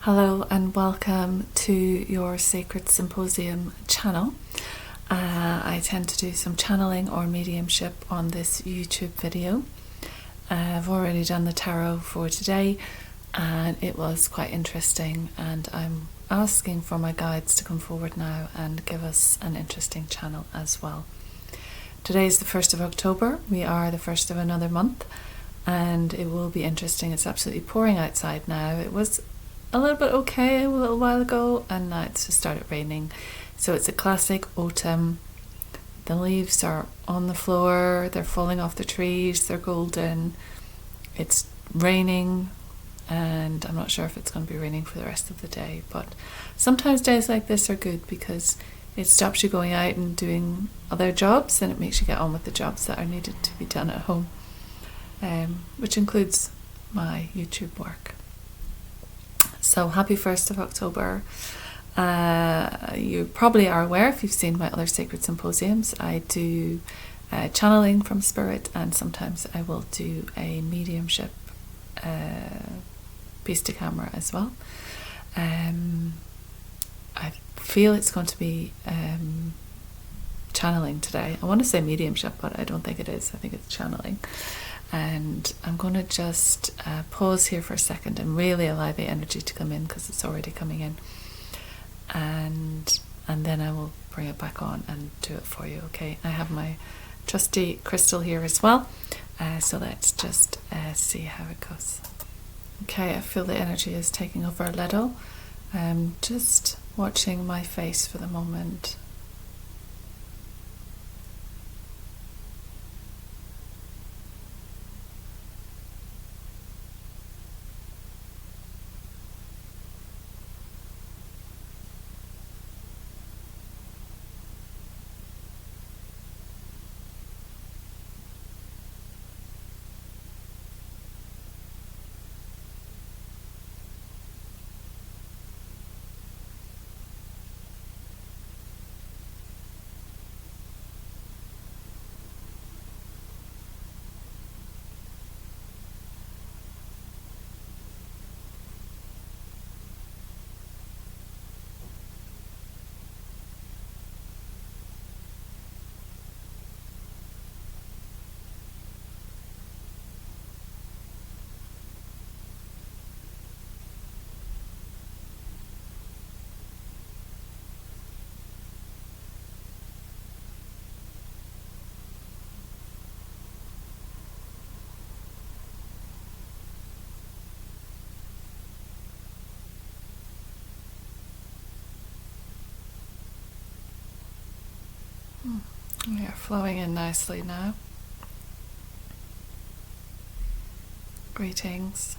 Hello and welcome to your Sacred Symposium channel. I tend to do some channeling or mediumship on this YouTube video. I've already done the tarot for today and it was quite interesting, and I'm asking for my guides to come forward now and give us an interesting channel as well. Today is the 1st of October. We are the first of another month and it will be interesting. It's absolutely pouring outside now. It was a little bit okay a little while ago and now it's just started raining. So it's a classic autumn. The leaves are on the floor, they're falling off the trees, they're golden. It's raining and I'm not sure if it's going to be raining for the rest of the day, but sometimes days like this are good because it stops you going out and doing other jobs and it makes you get on with the jobs that are needed to be done at home, which includes my YouTube work. So happy 1st of October. You probably are aware, if you've seen my other Sacred Symposiums, I do channeling from spirit, and sometimes I will do a mediumship piece to camera as well. I feel it's going to be channeling today. I want to say mediumship, but I don't think it is. I think it's channeling. And I'm going to just pause here for a second and really allow the energy to come in because it's already coming in, and then I will bring it back on and do it for you. Okay, I have my trusty crystal here as well, so let's just see how it goes. Okay, I feel the energy is taking over a little. I'm just watching my face for the moment. We are flowing in nicely now. Greetings.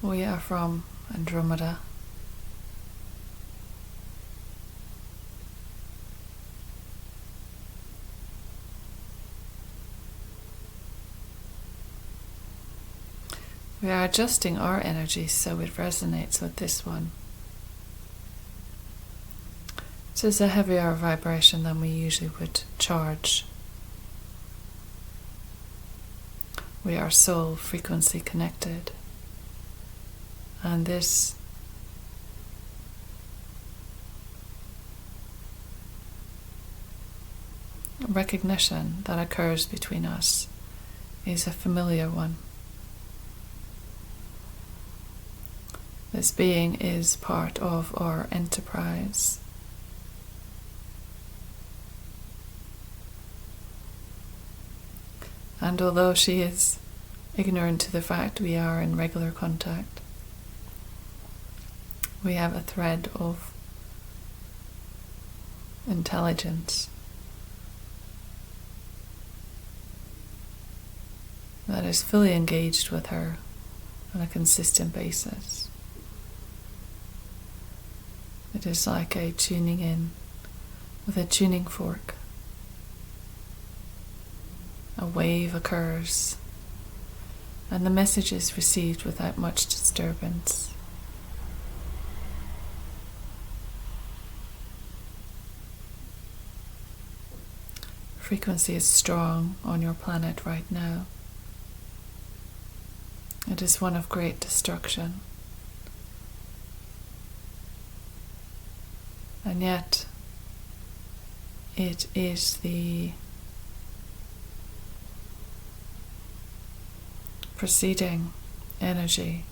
We are from Andromeda. We are adjusting our energy so it resonates with this one. This is a heavier vibration than we usually would charge. We are soul frequency connected, and this recognition that occurs between us is a familiar one. This being is part of our enterprise. And although she is ignorant to the fact we are in regular contact, we have a thread of intelligence that is fully engaged with her on a consistent basis. It is like a tuning in with a tuning fork. A wave occurs, and the message is received without much disturbance. Frequency is strong on your planet right now. It is one of great destruction. And yet, it is the preceding energy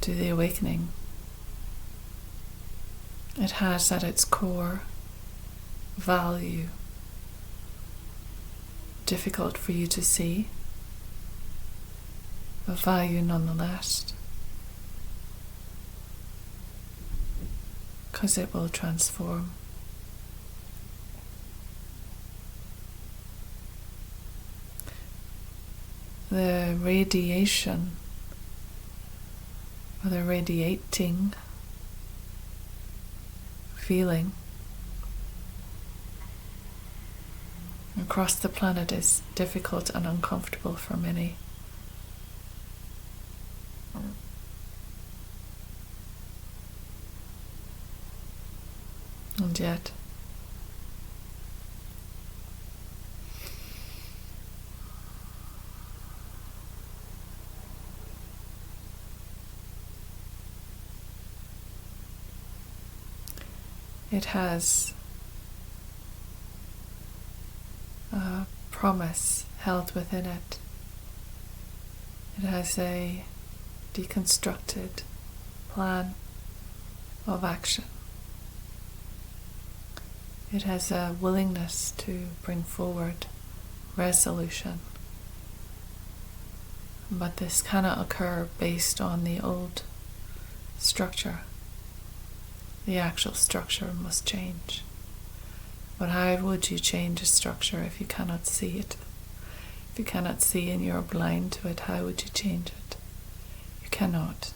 to the awakening. It has at its core value, difficult for you to see, but value nonetheless, because it will transform. The radiation, or the radiating feeling across the planet is difficult and uncomfortable for many. And yet, it has a promise held within it. It has a deconstructed plan of action. It has a willingness to bring forward resolution. But this cannot occur based on the old structure. The actual structure must change. But how would you change a structure if you cannot see it? If you cannot see and you're blind to it, how would you change it? You cannot.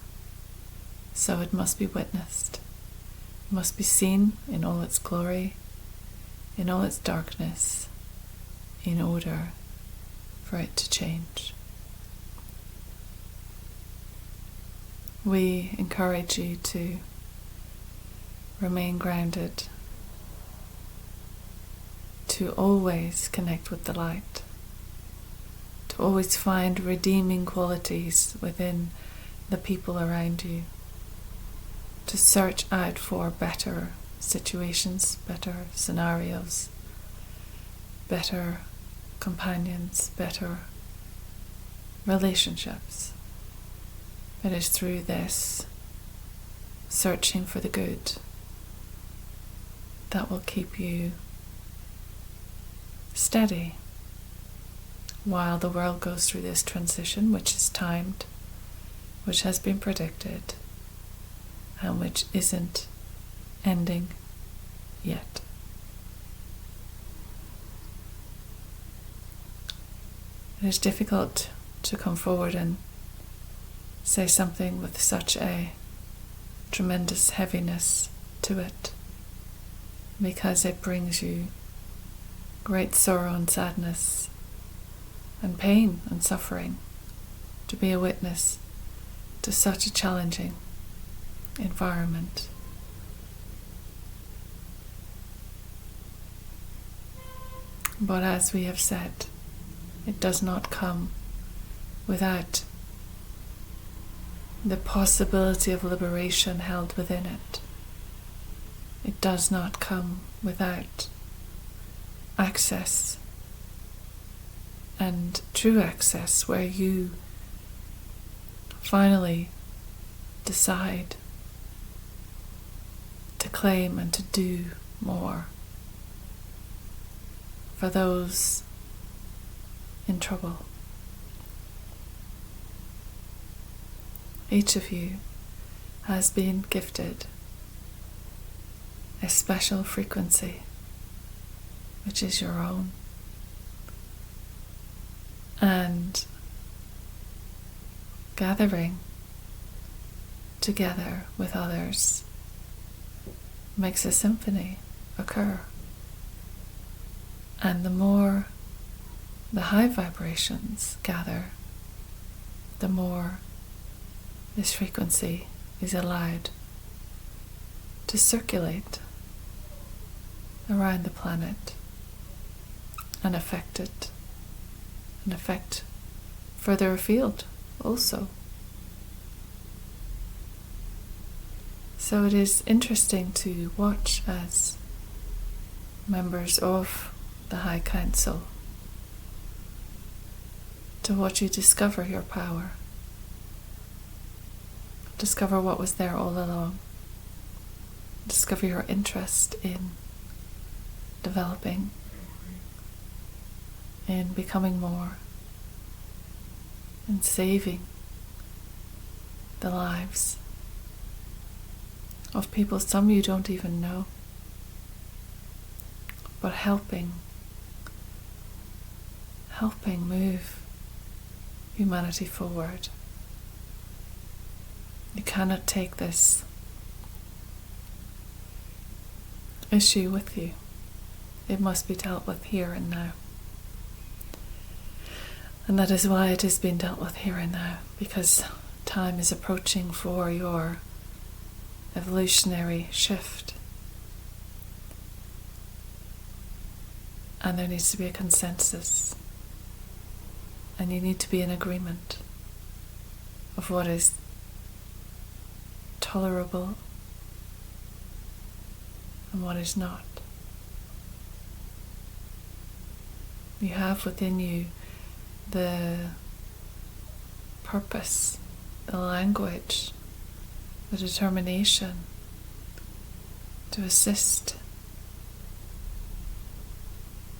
So it must be witnessed. It must be seen in all its glory, in all its darkness, in order for it to change. We encourage you to remain grounded, to always connect with the light, to always find redeeming qualities within the people around you, to search out for better situations, better scenarios, better companions, better relationships. It is through this searching for the good that will keep you steady while the world goes through this transition, which is timed, which has been predicted, and which isn't ending yet. It is difficult to come forward and say something with such a tremendous heaviness to it, because it brings you great sorrow and sadness and pain and suffering to be a witness to such a challenging environment. But as we have said, it does not come without the possibility of liberation held within it. It does not come without access, and true access, where you finally decide to claim and to do more for those in trouble. Each of you has been gifted a special frequency, which is your own. And gathering together with others makes a symphony occur. And the more the high vibrations gather, the more this frequency is allowed to circulate around the planet and affect it, and affect further afield also. So it is interesting to watch as members of the High Council, to watch you discover your power, discover what was there all along, discover your interest in developing, in becoming more, in saving the lives of people, some you don't even know, but helping move humanity forward. You cannot take this issue with you. It must be dealt with here and now. And that is why it is being dealt with here and now, because time is approaching for your evolutionary shift. And there needs to be a consensus. And you need to be in agreement of what is tolerable and what is not. You have within you the purpose, the language, the determination to assist.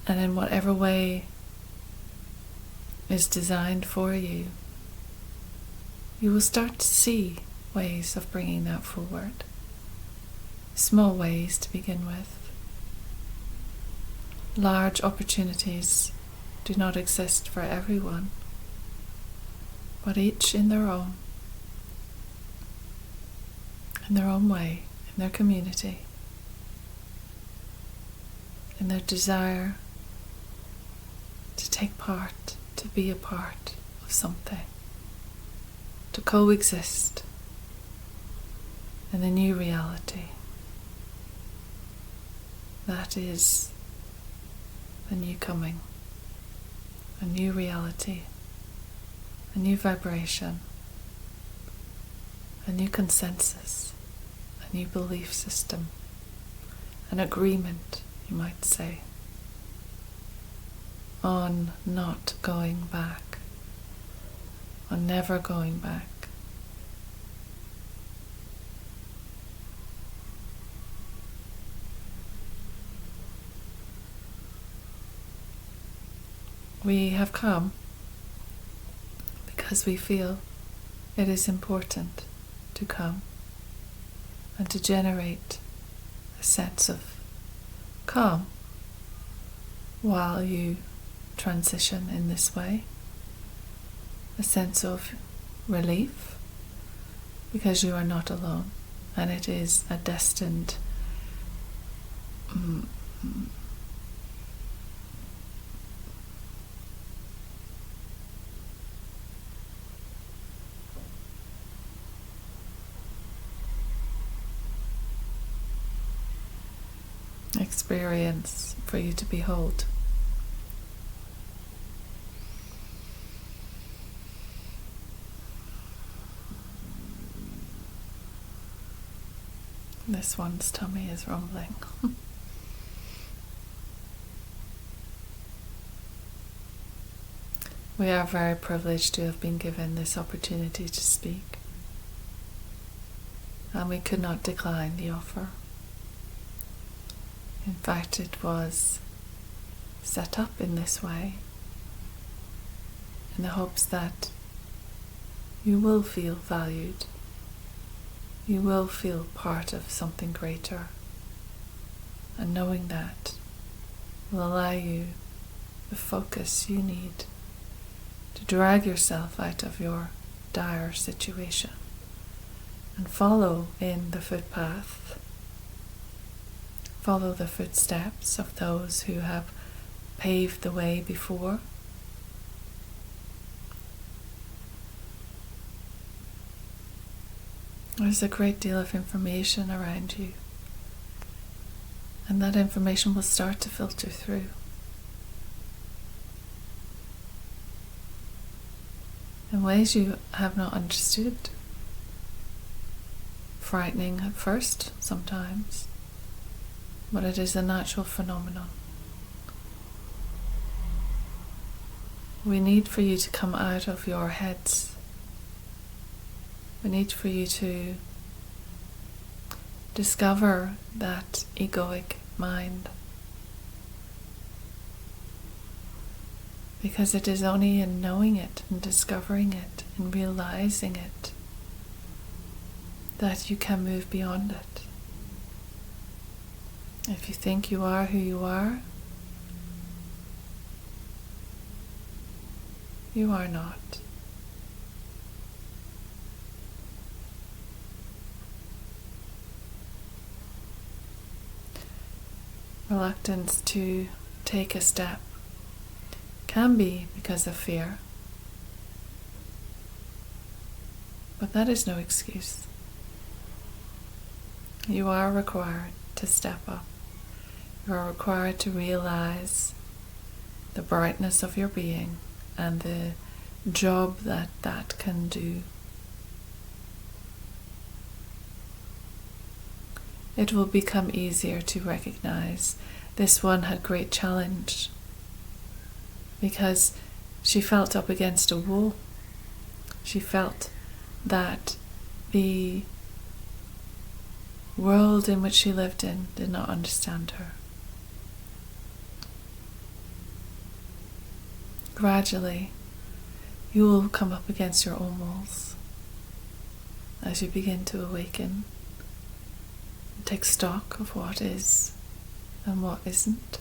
And in whatever way is designed for you, you will start to see ways of bringing that forward. Small ways to begin with. Large opportunities do not exist for everyone, but each in their own way, in their community, in their desire to take part, to be a part of something, to coexist in the new reality. That is the new coming, a new reality, a new vibration, a new consensus, a new belief system, an agreement, you might say, on not going back, on never going back. We have come because we feel it is important to come and to generate a sense of calm while you transition in this way, a sense of relief because you are not alone, and it is a destined experience for you to behold. This one's tummy is rumbling. We are very privileged to have been given this opportunity to speak, and we could not decline the offer. In fact, it was set up in this way in the hopes that you will feel valued, you will feel part of something greater, and knowing that will allow you the focus you need to drag yourself out of your dire situation and follow in the footpath, follow the footsteps of those who have paved the way before. There's a great deal of information around you, and that information will start to filter through. in ways you have not understood. Frightening at first, sometimes, but it is a natural phenomenon. We need for you to come out of your heads. We need for you to discover that egoic mind. Because it is only in knowing it and discovering it and realizing it that you can move beyond it. If you think you are who you are not. Reluctance to take a step can be because of fear, but that is no excuse. You are required to step up. You are required to realize the brightness of your being and the job that that can do. It will become easier to recognize this one had great challenge because she felt up against a wall. She felt that the world in which she lived in did not understand her. Gradually, you will come up against your own walls as you begin to awaken and take stock of what is and what isn't.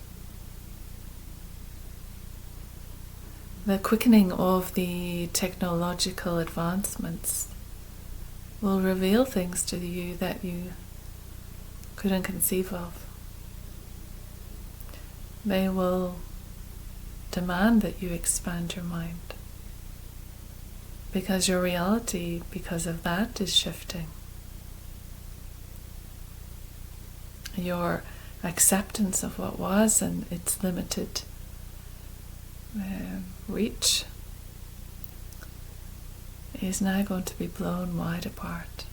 The quickening of the technological advancements will reveal things to you that you couldn't conceive of. They will demand that you expand your mind because your reality, because of that, is shifting. Your acceptance of what was and its limited reach is now going to be blown wide apart.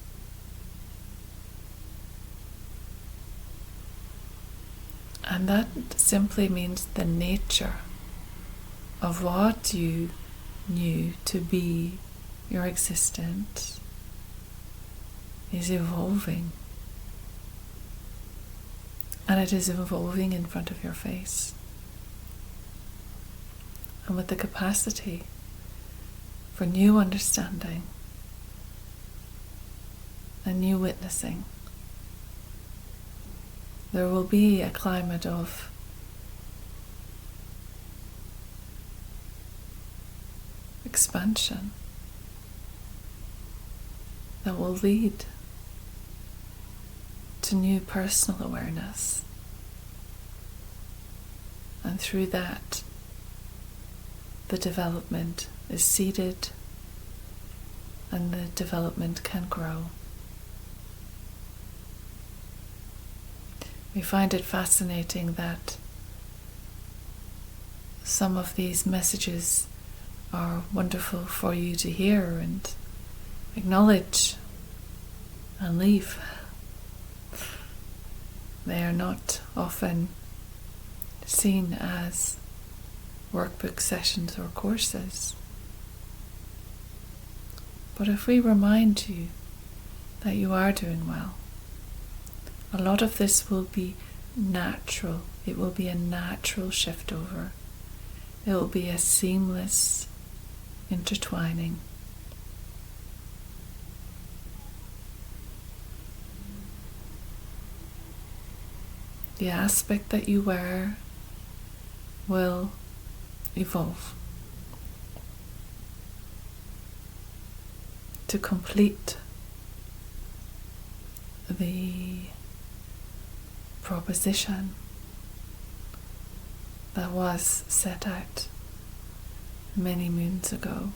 And that simply means the nature of what you knew to be your existence is evolving. And it is evolving in front of your face. And with the capacity for new understanding and new witnessing, there will be a climate of expansion that will lead to new personal awareness. And through that, the development is seeded and the development can grow. We find it fascinating that some of these messages are wonderful for you to hear and acknowledge and leave. They are not often seen as workbook sessions or courses. But if we remind you that you are doing well, a lot of this will be natural. It will be a natural shift over. It will be a seamless intertwining. The aspect that you wear will evolve to complete the proposition that was set out many moons ago.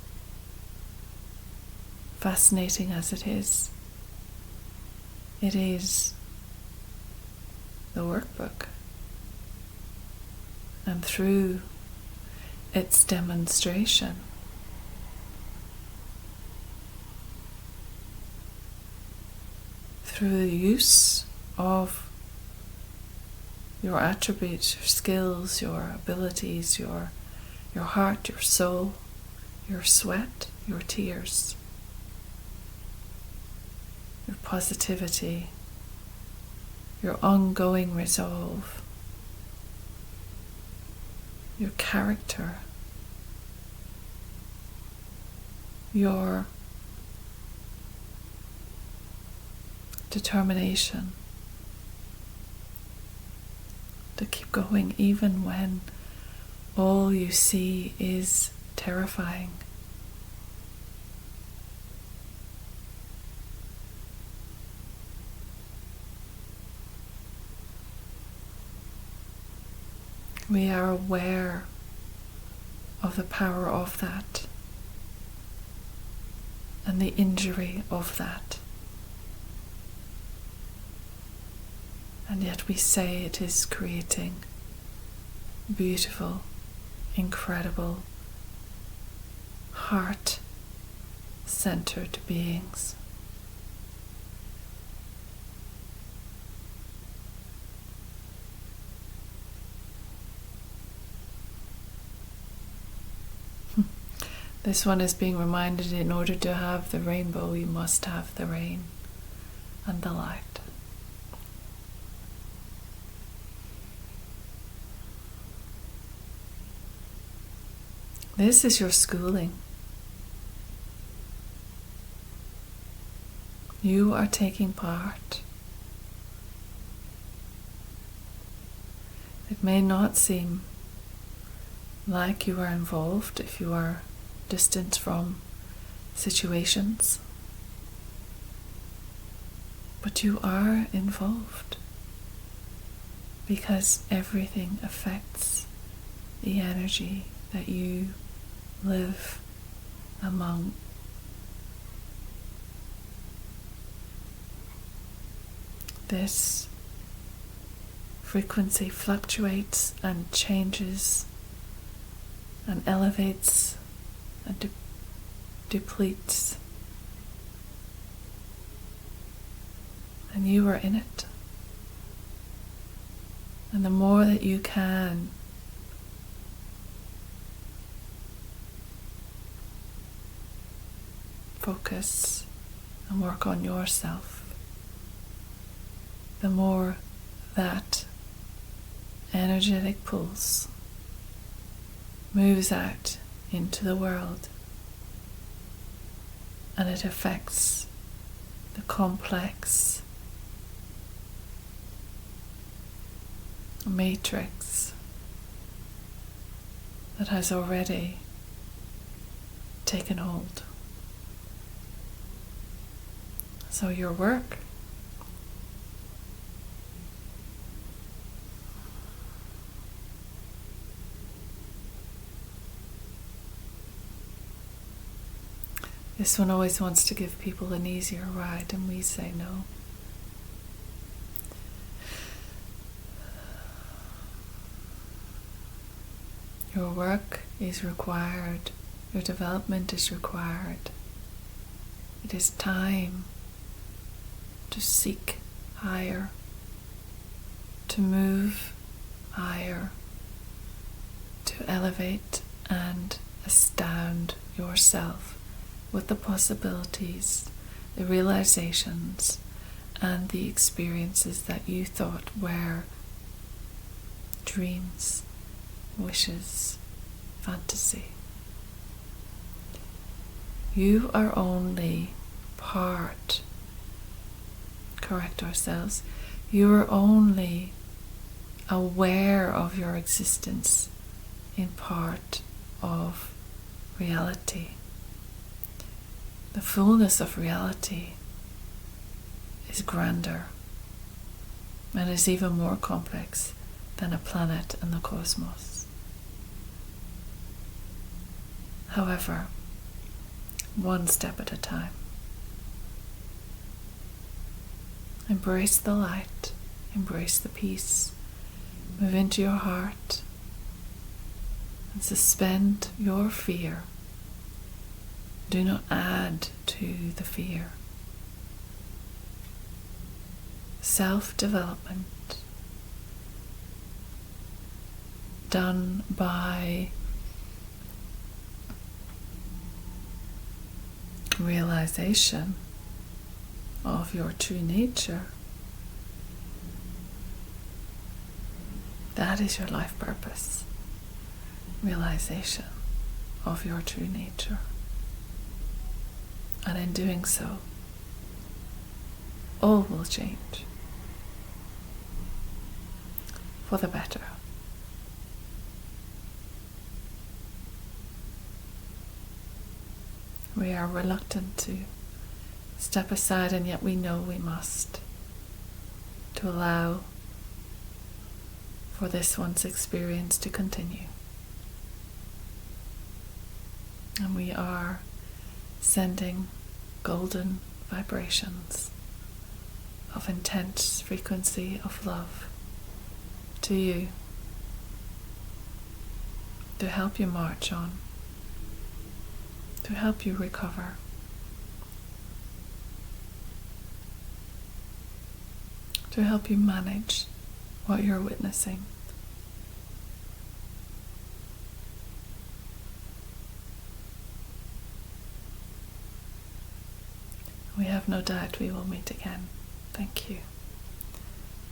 Fascinating as it is the workbook, and through its demonstration through the use of your attributes, your skills, your abilities, your heart, your soul, your sweat, your tears, your positivity, your ongoing resolve, your character, your determination to keep going even when all you see is terrifying. We are aware of the power of that and the injury of that. And yet we say it is creating beautiful, incredible, heart-centered beings. This one is being reminded, in order to have the rainbow, you must have the rain and the light. This is your schooling. You are taking part. It may not seem like you are involved if you are distant from situations, but you are involved because everything affects the energy that you live among. This frequency fluctuates and changes and elevates and depletes, and you are in it. And the more that you can focus and work on yourself, the more that energetic pulse moves out into the world, and it affects the complex matrix that has already taken hold. So your work this one always wants to give people an easier ride, and we say no. Your work is required. Your development is required. It is time to seek higher, to move higher, to elevate and astound yourself with the possibilities, the realizations, and the experiences that you thought were dreams, wishes, fantasy. You are only part, correct ourselves, you are only aware of your existence in part of reality. The fullness of reality is grander and is even more complex than a planet in the cosmos. However, one step at a time. Embrace the light, embrace the peace, move into your heart, and suspend your fear. Do not add to the fear. self-development done by realization of your true nature. That is your life purpose. Realization of your true nature. And in doing so, all will change for the better. We are reluctant to step aside, and yet we know we must, to allow for this once experience to continue. And we are sending golden vibrations of intense frequency of love to you to help you march on, to help you recover, to help you manage what you're witnessing. We have no doubt we will meet again. Thank you.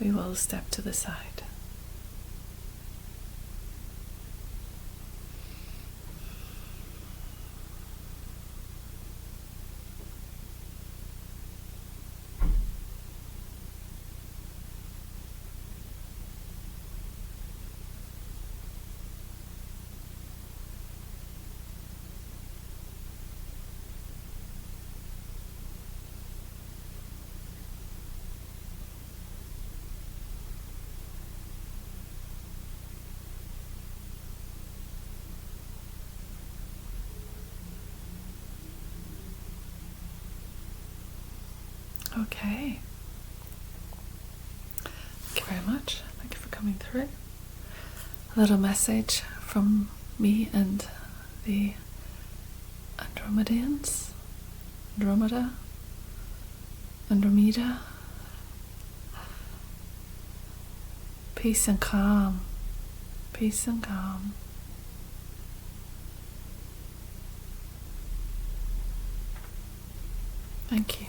We will step to the side. Okay. Thank you very much. Thank you for coming through. A little message from me and the Andromedians. Andromeda. Peace and calm. Peace and calm. Thank you.